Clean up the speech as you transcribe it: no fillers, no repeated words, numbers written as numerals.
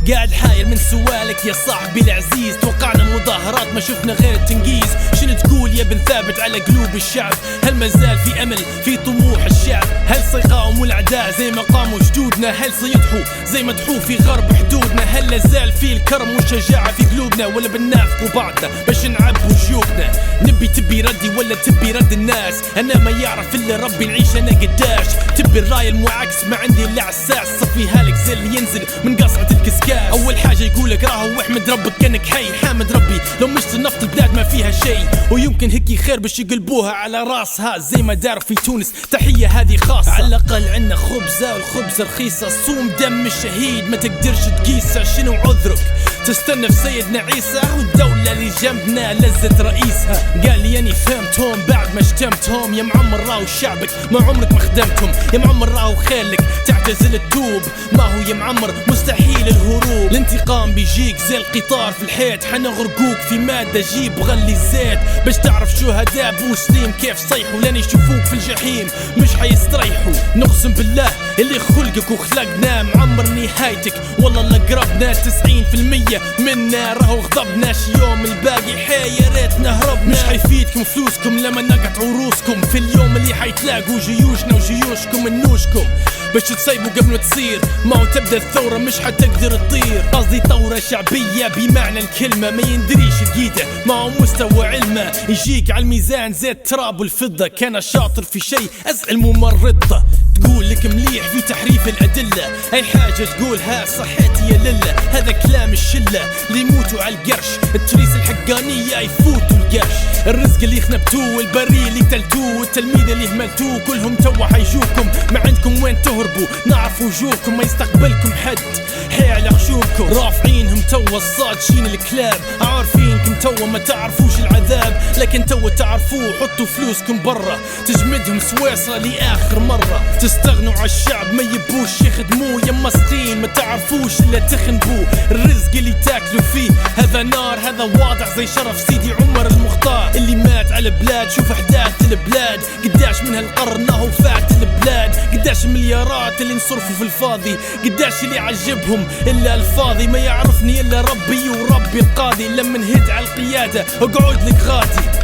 قاعد حاير من سوالك يا صاحبي العزيز. توقعنا مظاهرات ما شفنا غير التنقيز. شنو تقول يا بن ثابت على قلوب الشعب؟ هل ما زال في امل في طموح الشعب؟ هل سيقاوموا الاعداء زي ما قاموا جدودنا؟ هل سيضحوا زي ما ضحوا في غرب حدودنا؟ هل لازال في الكرم والشجاعة في قلوبنا؟ ولا بنافقوا بعضنا باش نعبوا جيوبنا؟ تبي ردي ولا تبي رد الناس؟ انا ما يعرف الا ربي نعيش انا قداش. تبي الراي المعاكس ما عندي الا عساس. صفيها لك زي اللي ينزل من قصعة الكسكاس. اول حاجة يقولك راهو واحمد ربك كانك حي. حامد ربي لو مشت نفط البلاد ما فيها شيء. ويمكن هيك خير باش يقلبوها على راسها زي ما داروا في تونس. تحية هذه خاصة. على الاقل عنا خبزة والخبزة رخيصة. صوم دم الشهيد ما تقدرش تقيسها. شنو عذرك تستنى في سيدنا عيسى؟ والدولة اللي جنبنا لزت رئيسها. قال لي اني فهمتهم بعد ما شتمتهم. يا معمر راهو شعبك ما عمرك ما خدمتهم. يا معمر راهو خيلك تعتزل تتوب. ما هو يا معمر مستحيل الهروب. الانتقام بيجيك زي القطار في الحيط. حنغرقوك في مادة جيب غلي الزيت باش تعرف شهداء بوسليم كيف صيحوا. لين يشوفوك في الجحيم مش حيستريحوا. نقسم بالله اللي خلقك وخلقنا معمر نهايتك. والله اللي قربنا 90% منا راهو غضبنا. شي يوم الباقي حي يا ريت نهربنا. مش حيفيدكم فلوسكم لما نقطعوا روسكم. في اليوم اللي حيتلاقوا جيوشنا وجيوشكم نوشكم باش تسيبوا قبل ما تصير. ما هو تبدا الثورة مش حتقدر تطير. قصدي ثورة شعبية بمعنى الكلمة. ما يندريش القيدة ما هو مستوى علمه. يجيك على الميزان زي التراب والفضة. كان شاطر في شيء اسأل ممرضة. تقول لك مليح في تحريف الأدلة. أي حاجة تقولها صحيتي يا لله. هذا كلام الشلة اللي يموتوا على القرش. التريس الحقانية يفوتوا القرش. الرزق اللي خنبتوه والبري اللي تلتوه والتلميذ اللي هملتوه كلهم توا حيجوكم. ما عندكم وين تهربوا نعرف وجوهكم. ما يستقبلكم حد حي على خشوبكم. رافعينهم توا الصادشين الكلاب. عارفينكم توا ما تعرفوش العذاب. لكن توا تعرفوه حطوا فلوسكم برا. تجمدهم سويسرا لآخر مرة. تستغنوا على الشعب ما يبوش يخدموه. يا مسطين ما تعرفوش الا تخنبوه. الرزق اللي تاكلوا فيه هذا نار. هذا واضح زي شرف سيدي عمر المختار اللي مات على البلاد. شوف احداث البلاد قداش من هالقرن هو فات البلاد. قداش مليارات اللي نصرفوا في الفاضي. قداش اللي عجبهم الا الفاضي. ما يعرفني الا ربي وربي القاضي. لما نهد على القيادة اقعد لك غادي.